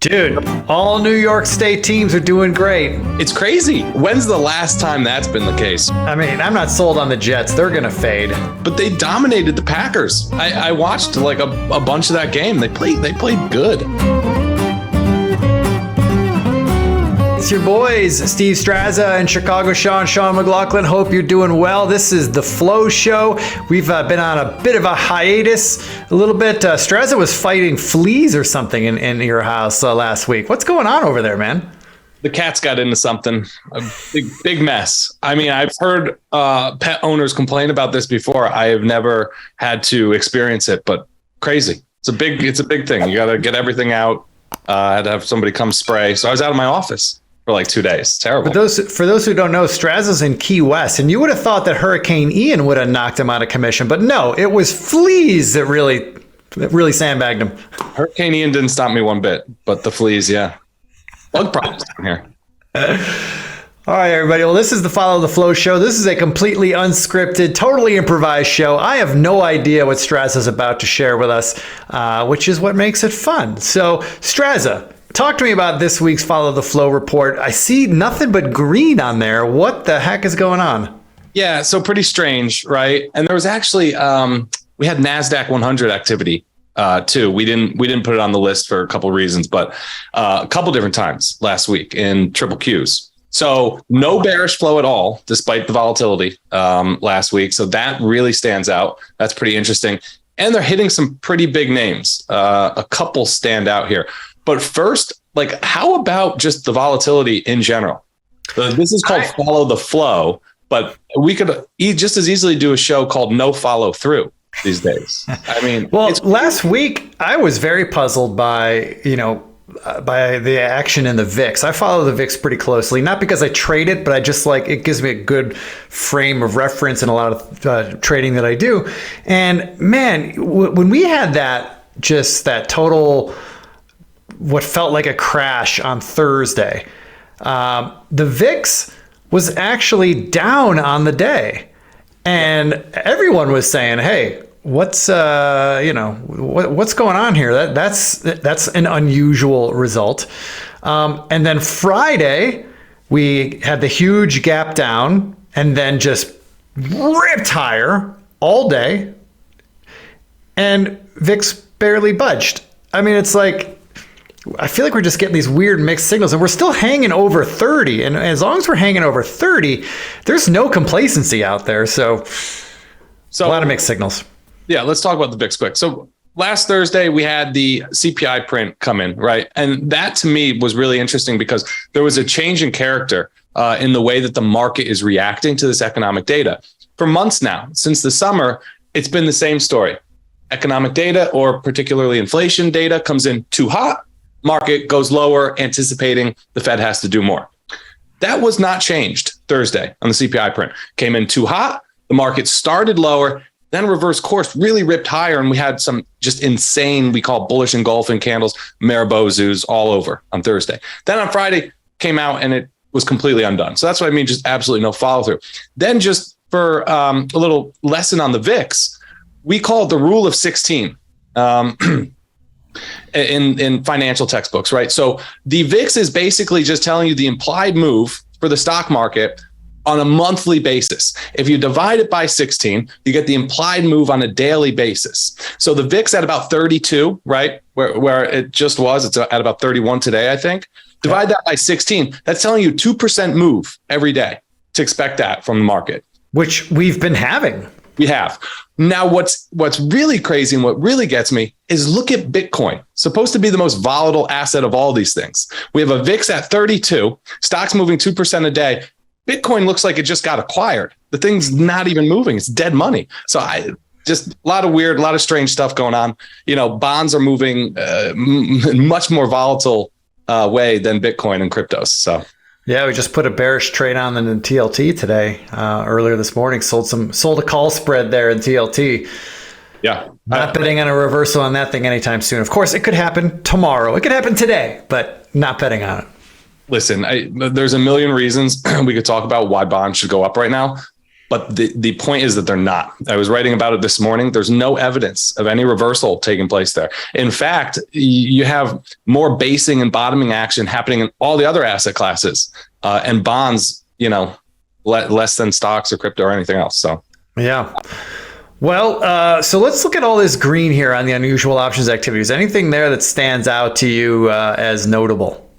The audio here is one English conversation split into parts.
Dude, all New York State teams are doing great. It's crazy. When's the last time that's been the case? I mean, I'm not sold on the Jets. They're going to fade. But they dominated the Packers. I watched like a bunch of that game. They played good. It's your boys, Steve Strazza and Chicago Sean McLaughlin. Hope you're doing well. This is the Flow Show. We've been on a bit of a hiatus, a little bit. Strazza was fighting fleas or something in your house last week. What's going on over there, man? The cats got into something, a big mess. I mean, I've heard pet owners complain about this before. I have never had to experience it, but crazy. It's a big thing. You got to get everything out. I had to have somebody come spray. So I was out of my office for like 2 days. Terrible. For those who don't know, Strazza's in Key West, and you would have thought that Hurricane Ian would have knocked him out of commission, but no, it was fleas that really sandbagged him. Hurricane Ian didn't stop me one bit, but the fleas, yeah. Bug problems down here. All right, everybody. Well, this is the Follow the Flow show. This is a completely unscripted, totally improvised show. I have no idea what Strazza's about to share with us, which is what makes it fun. So, Strazza, talk to me about this week's Follow the Flow report. I see nothing but green on there. What the heck is going on? Yeah, so pretty strange, right? And there was actually we had NASDAQ 100 activity too. We didn't put it on the list for a couple of reasons, but a couple different times last week in triple Qs. So no bearish flow at all, despite the volatility last week. So that really stands out. That's pretty interesting. And they're hitting some pretty big names. A couple stand out here. But first, like, how about just the volatility in general? This is called Follow the Flow, but we could just as easily do a show called No Follow Through these days. I mean, well, last week I was very puzzled by the action in the VIX. I follow the VIX pretty closely, not because I trade it, but I just it gives me a good frame of reference in a lot of trading that I do. And man, when we had that total, what felt like a crash on Thursday, the VIX was actually down on the day. And everyone was saying, "Hey, what's going on here? That's an unusual result." And then Friday, we had the huge gap down, and then just ripped higher all day, and VIX barely budged. I mean, it's like, I feel like we're just getting these weird mixed signals, and we're still hanging over 30. And as long as we're hanging over 30, there's no complacency out there. So a lot of mixed signals. Yeah, let's talk about the VIX quick. So last Thursday, we had the CPI print come in, right? And that to me was really interesting because there was a change in character in the way that the market is reacting to this economic data. For months now, since the summer, it's been the same story. Economic data, or particularly inflation data, comes in too hot. Market goes lower, anticipating the Fed has to do more. That was not changed Thursday on the CPI print. Came in too hot. The market started lower, then reversed course, really ripped higher. And we had some just insane, we call bullish engulfing candles, Maribozus all over on Thursday. Then on Friday came out and it was completely undone. So that's what I mean, just absolutely no follow through. Then just for a little lesson on the VIX, we call it the rule of 16. In financial textbooks, right? So the VIX is basically just telling you the implied move for the stock market on a monthly basis. If you divide it by 16, you get the implied move on a daily basis. So the VIX at about 32, right? Where it just was, it's at about 31 today, I think. Divide that by 16, that's telling you 2% move every day to expect that from the market. Which we've been having. We have. Now, what's really crazy and what really gets me is look at Bitcoin, supposed to be the most volatile asset of all these things. We have a VIX at 32, stocks moving 2% a day. Bitcoin looks like it just got acquired. The thing's not even moving. It's dead money. So just a lot of weird, a lot of strange stuff going on. Bonds are moving much more volatile way than Bitcoin and cryptos. So. Yeah, we just put a bearish trade on in TLT today. Earlier this morning, sold a call spread there in TLT. Yeah, not betting on a reversal on that thing anytime soon. Of course, it could happen tomorrow. It could happen today, but not betting on it. Listen, there's a million reasons we could talk about why bonds should go up right now, But the point is that they're not. I was writing about it this morning. There's no evidence of any reversal taking place there. In fact, you have more basing and bottoming action happening in all the other asset classes and bonds, less than stocks or crypto or anything else. So, yeah. Well, so let's look at all this green here on the unusual options activities. Anything there that stands out to you as notable?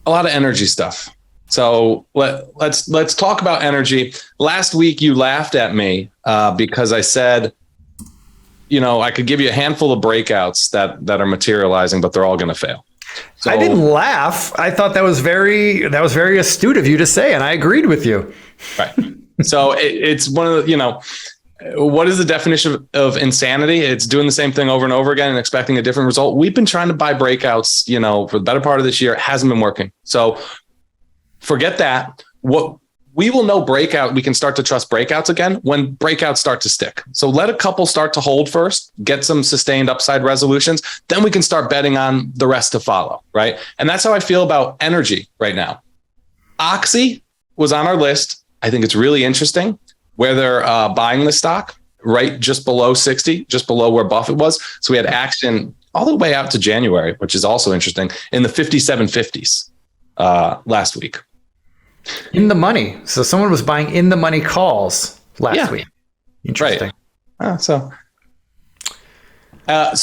A lot of energy stuff. So let's talk about energy. Last week you laughed at me because I said, I could give you a handful of breakouts that are materializing, but they're all going to fail. So, I didn't laugh. I thought that was very astute of you to say, and I agreed with you. Right. So it's one of the, what is the definition of insanity? It's doing the same thing over and over again and expecting a different result. We've been trying to buy breakouts, for the better part of this year. It hasn't been working. So forget that. What we will know we can start to trust breakouts again when breakouts start to stick. So let a couple start to hold first, get some sustained upside resolutions. Then we can start betting on the rest to follow. Right. And that's how I feel about energy right now. Oxy was on our list. I think it's really interesting where they're buying the stock right just below 60, just below where Buffett was. So we had action all the way out to January, which is also interesting, in the 5750s last week. In the money. So someone was buying in the money calls last week. Interesting. Right. So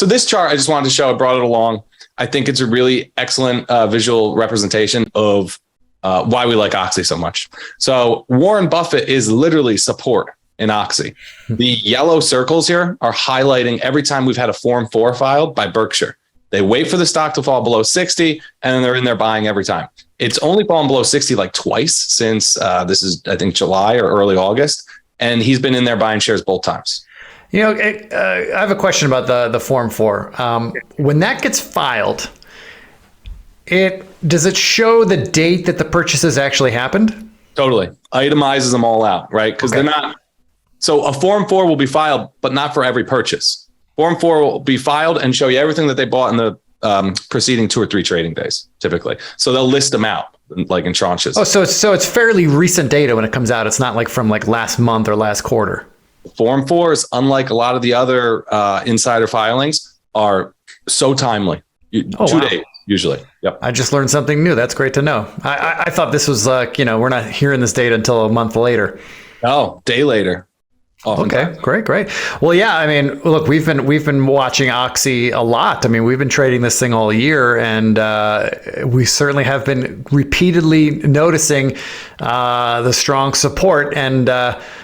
this chart I just wanted to show, I brought it along. I think it's a really excellent visual representation of why we like Oxy so much. So Warren Buffett is literally support in Oxy. The yellow circles here are highlighting every time we've had a Form 4 filed by Berkshire. They wait for the stock to fall below 60, and then they're in there buying every time. It's only fallen below 60 like twice since this is, I think, July or early August. And he's been in there buying shares both times. I have a question about the Form 4. When that gets filed, does it show the date that the purchases actually happened? Totally. Itemizes them all out, right? Because they're not. So a Form 4 will be filed, but not for every purchase. Form 4 will be filed and show you everything that they bought in the preceding 2 or 3 trading days, typically. So they'll list them out like in tranches. Oh, so it's fairly recent data when it comes out. It's not like from like last month or last quarter. Form 4s, unlike a lot of the other insider filings, are so timely. 2 days. Usually. Yep. I just learned something new. That's great to know. I thought this was like, we're not hearing this data until a month later. Oh, day later. Okay, great. Well, yeah, I mean, look, we've been watching Oxy a lot. I mean, we've been trading this thing all year, and we certainly have been repeatedly noticing the strong support. And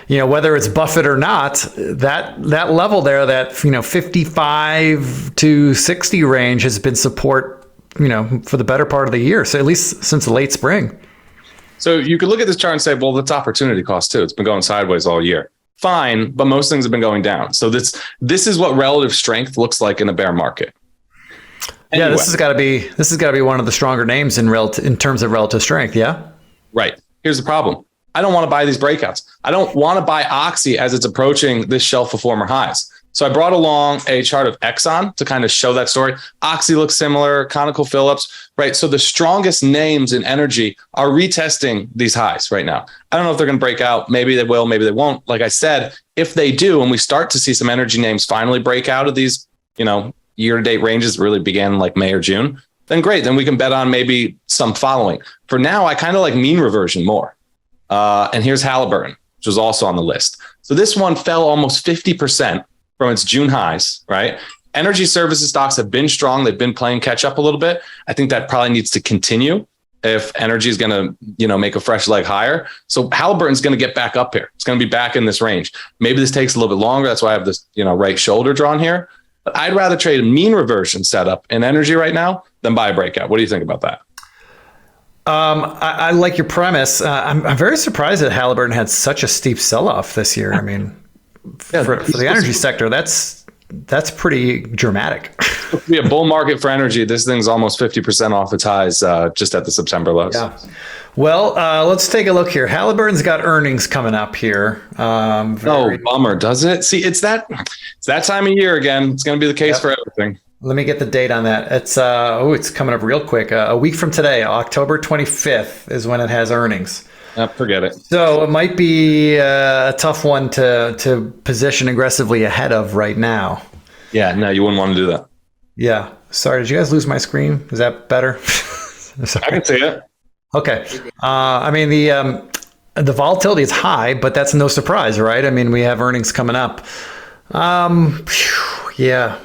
whether it's Buffett or not, that level there, that 55 to 60 range has been support, for the better part of the year. So at least since the late spring. So you could look at this chart and say, well, that's opportunity cost too. It's been going sideways all year. Fine, but most things have been going down. So this is what relative strength looks like in a bear market. Anyway, this has got to be one of the stronger names in terms of relative strength. Yeah. Right. Here's the problem. I don't want to buy these breakouts. I don't want to buy Oxy as it's approaching this shelf of former highs. So I brought along a chart of Exxon to kind of show that story. Oxy looks similar, ConocoPhillips, right? So the strongest names in energy are retesting these highs right now. I don't know if they're going to break out. Maybe they will, maybe they won't. Like I said, if they do, and we start to see some energy names finally break out of these, year-to-date ranges that really began in like May or June, then great. Then we can bet on maybe some following. For now, I kind of like mean reversion more. And here's Halliburton, which was also on the list. So this one fell almost 50% from its June highs, right? Energy services stocks have been strong. They've been playing catch up a little bit. I think that probably needs to continue if energy is going to, make a fresh leg higher. So Halliburton's going to get back up here. It's going to be back in this range. Maybe this takes a little bit longer. That's why I have this, right shoulder drawn here. But I'd rather trade a mean reversion setup in energy right now than buy a breakout. What do you think about that? I like your premise. I'm very surprised that Halliburton had such a steep sell-off this year. I mean, for the energy sector, that's pretty dramatic. It'll be a bull market for energy. This thing's almost 50% off its highs just at the September lows. Yeah. Well, let's take a look here. Halliburton's got earnings coming up here. Bummer, doesn't it? See, it's that time of year again. It's going to be the case for everything. Let me get the date on that. It's coming up real quick. A week from today, October 25th is when it has earnings. Forget it. So it might be a tough one to position aggressively ahead of right now. Yeah, no, you wouldn't want to do that. Yeah. Sorry, did you guys lose my screen? Is that better? I can see it. Okay. I mean, the volatility is high, but that's no surprise, right? I mean, we have earnings coming up. Yeah,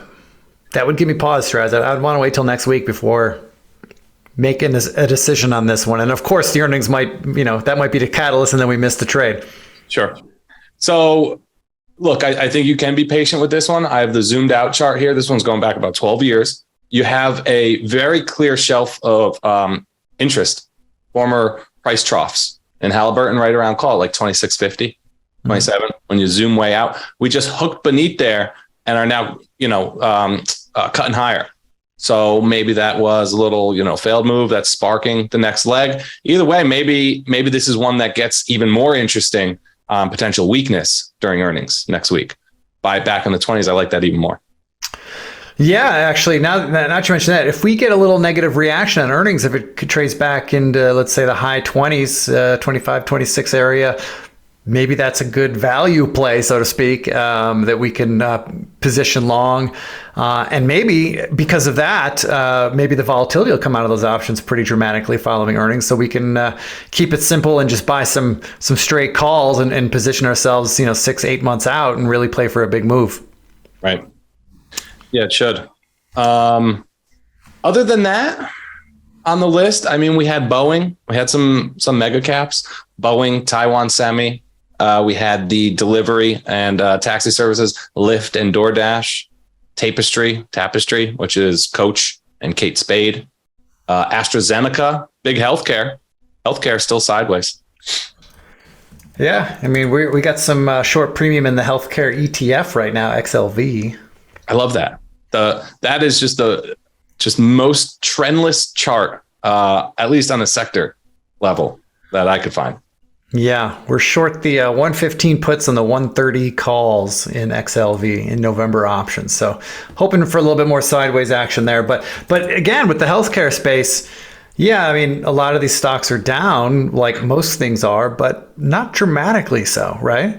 that would give me pause, Straz. I'd want to wait till next week before making a decision on this one. And of course, the earnings might, that might be the catalyst, and then we miss the trade. Sure. So, look, I think you can be patient with this one. I have the zoomed out chart here. This one's going back about 12 years. You have a very clear shelf of interest, former price troughs. And Halliburton right around call, like 26.50, 27. When you zoom way out, we just hooked beneath there and are now, cutting higher. So maybe that was a little, failed move that's sparking the next leg. Either way, maybe this is one that gets even more interesting potential weakness during earnings next week. Buy it back in the 20s. I like that even more. Yeah, actually, now not to mention that, if we get a little negative reaction on earnings, if it trades back into, let's say, the high 20s, 25, 26 area, maybe that's a good value play, so to speak, that we can position long. And maybe because of that, maybe the volatility will come out of those options pretty dramatically following earnings. So we can keep it simple and just buy some straight calls and position ourselves, 6-8 months out and really play for a big move. Right. Yeah, it should. Other than that, on the list, I mean, we had Boeing. We had some mega caps. Boeing, Taiwan Semi. We had the delivery and taxi services, Lyft and DoorDash. Tapestry, which is Coach and Kate Spade. AstraZeneca, big healthcare. Healthcare still sideways. Yeah, I mean, we got some short premium in the healthcare ETF right now, XLV. I love that. That is just the most trendless chart, at least on a sector level, that I could find. Yeah, we're short the 115 puts and the 130 calls in XLV in November options. So hoping for a little bit more sideways action there. But again, with the healthcare space, yeah, I mean, a lot of these stocks are down like most things are, but not dramatically so, right?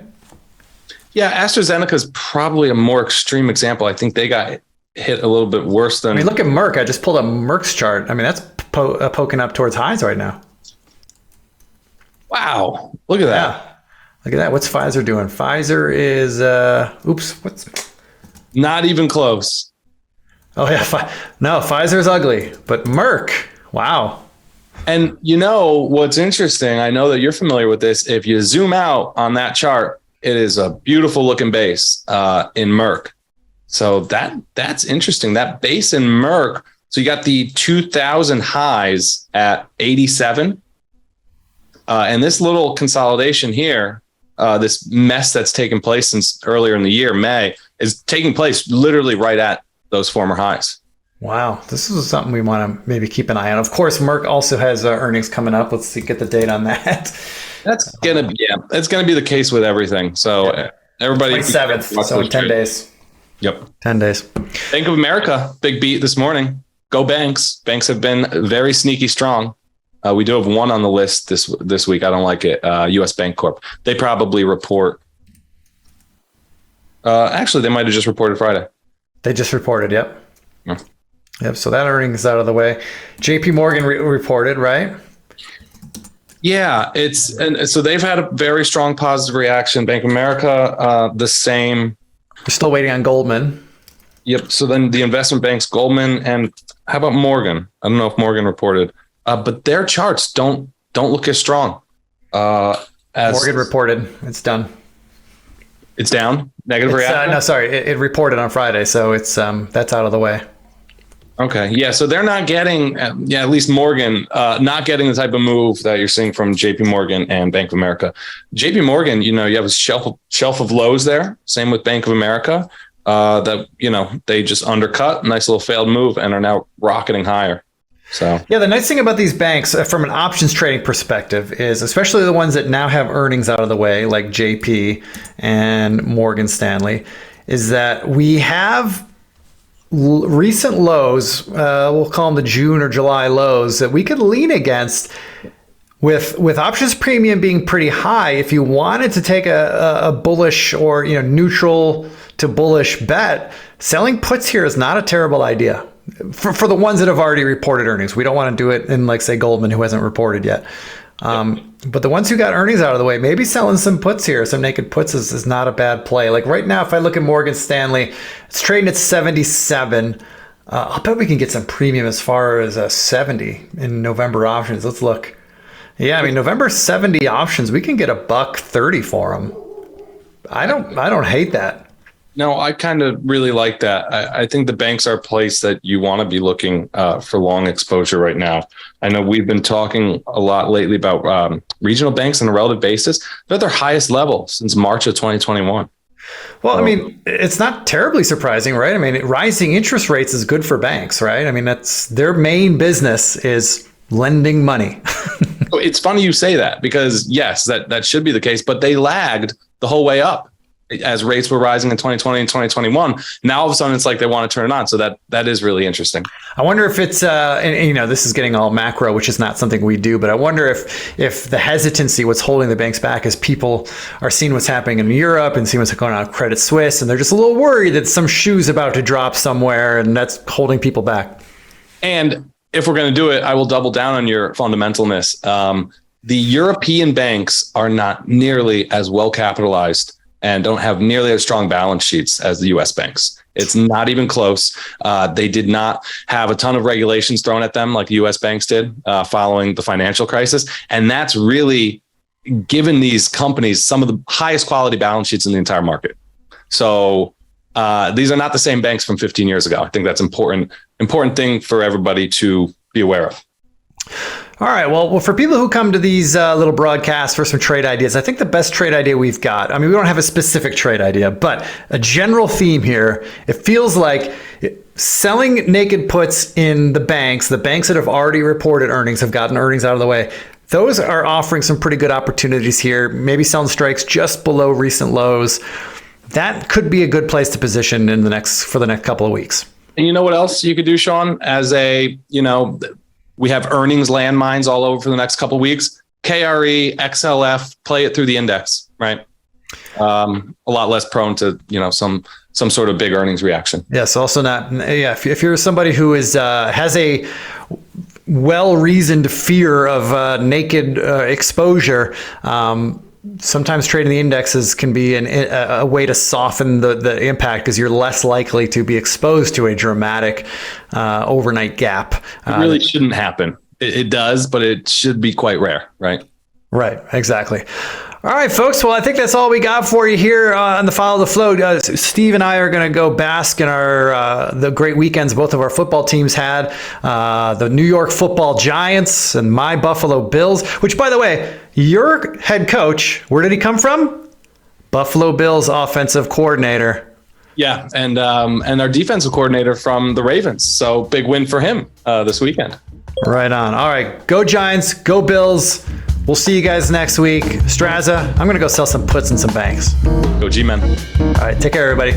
Yeah, AstraZeneca is probably a more extreme example. I think they got hit a little bit worse than... I mean, look at Merck. I just pulled up Merck's chart. I mean, that's poking up towards highs right now. Wow. Look at that. Yeah. Look at that. What's Pfizer doing? Pfizer is, what's... Not even close. Oh, yeah. No, Pfizer's ugly, but Merck, wow. And what's interesting, I know that you're familiar with this. If you zoom out on that chart, it is a beautiful looking base in Merck. So that's interesting. That base in Merck. So you got the 2000 highs at 87. And this little consolidation here, this mess that's taken place since earlier in the year, May, is taking place literally right at those former highs. Wow. This is something we want to maybe keep an eye on. Of course, Merck also has earnings coming up. Let's get the date on that. It's going to be the case with everything. So everybody... 27th, so in 10 days. Yep. 10 days. Bank of America, big beat this morning. Go banks. Banks have been very sneaky strong. We do have one on the list this week. I don't like it. U.S. Bank Corp. They probably report. Actually, they might have just reported Friday. They just reported, yep. Yeah. Yep, so that earnings out of the way. JP Morgan reported, right? Yeah, and so they've had a very strong positive reaction. Bank of America, the same. We're still waiting on Goldman. Yep. So then the investment banks, Goldman, and how about Morgan? I don't know if Morgan reported, but their charts don't look as strong. As Morgan reported, it's done. It's down. Negative reaction. No, sorry, it reported on Friday, so it's that's out of the way. Okay. Yeah. So they're not getting, at least Morgan, not getting the type of move that you're seeing from JP Morgan and Bank of America. JP Morgan, you have a shelf of lows there. Same with Bank of America. That, they just undercut, nice little failed move, and are now rocketing higher. So yeah, the nice thing about these banks from an options trading perspective is, especially the ones that now have earnings out of the way, like JP and Morgan Stanley, is that we have recent lows, we'll call them the June or July lows, that we could lean against with options premium being pretty high, if you wanted to take a bullish or neutral to bullish bet, selling puts here is not a terrible idea for the ones that have already reported earnings. We don't want to do it in, like, say, Goldman, who hasn't reported yet. But the ones who got earnings out of the way, maybe selling some puts here, some naked puts is not a bad play. Like right now, if I look at Morgan Stanley, it's trading at 77. I'll bet we can get some premium as far as 70 in November options. Let's look. Yeah, I mean, November 70 options, we can get $1.30 for them. I don't hate that. No, I kind of really like that. I think the banks are a place that you want to be looking for long exposure right now. I know we've been talking a lot lately about regional banks on a relative basis. They're at their highest level since March of 2021. Well, I mean, it's not terribly surprising, right? I mean, rising interest rates is good for banks, right? I mean, that's their main business is lending money. It's funny you say that because, yes, that should be the case, but they lagged the whole way up as rates were rising in 2020 and 2021. Now, all of a sudden, it's like they want to turn it on. So that is really interesting. I wonder if it's, and this is getting all macro, which is not something we do, but I wonder if the hesitancy, what's holding the banks back is people are seeing what's happening in Europe and seeing what's going on with Credit Suisse, and they're just a little worried that some shoe's about to drop somewhere, and that's holding people back. And if we're going to do it, I will double down on your fundamentalness. The European banks are not nearly as well capitalized and don't have nearly as strong balance sheets as the U.S. banks. It's not even close. They did not have a ton of regulations thrown at them like the U.S. banks did following the financial crisis. And that's really given these companies some of the highest quality balance sheets in the entire market. So these are not the same banks from 15 years ago. I think that's important thing for everybody to be aware of. All right. Well, for people who come to these little broadcasts for some trade ideas, I think the best trade idea we've got, I mean, we don't have a specific trade idea, but a general theme here, it feels like selling naked puts in the banks that have already reported earnings, have gotten earnings out of the way. Those are offering some pretty good opportunities here, maybe selling strikes just below recent lows. That could be a good place to position for the next couple of weeks. And you know what else you could do, Sean, we have earnings landmines all over for the next couple of weeks. KRE, XLF, play it through the index, right? A lot less prone to, some sort of big earnings reaction. Yes. Also not. Yeah. If you're somebody who is, has a well-reasoned fear of naked exposure, sometimes trading the indexes can be a way to soften the impact because you're less likely to be exposed to a dramatic overnight gap. It really shouldn't happen. It does, but it should be quite rare, right? Right, exactly. All right, folks. Well, I think that's all we got for you here on the Follow the Flow. Steve and I are going to go bask in the great weekends both of our football teams had. The New York Football Giants and my Buffalo Bills, which, by the way, your head coach, where did he come from? Buffalo Bills offensive coordinator. Yeah, and our defensive coordinator from the Ravens. So big win for him this weekend. Right on. All right, go Giants, go Bills. We'll see you guys next week. Straza, I'm going to go sell some puts and some banks. Go G-Men. All right, take care, everybody.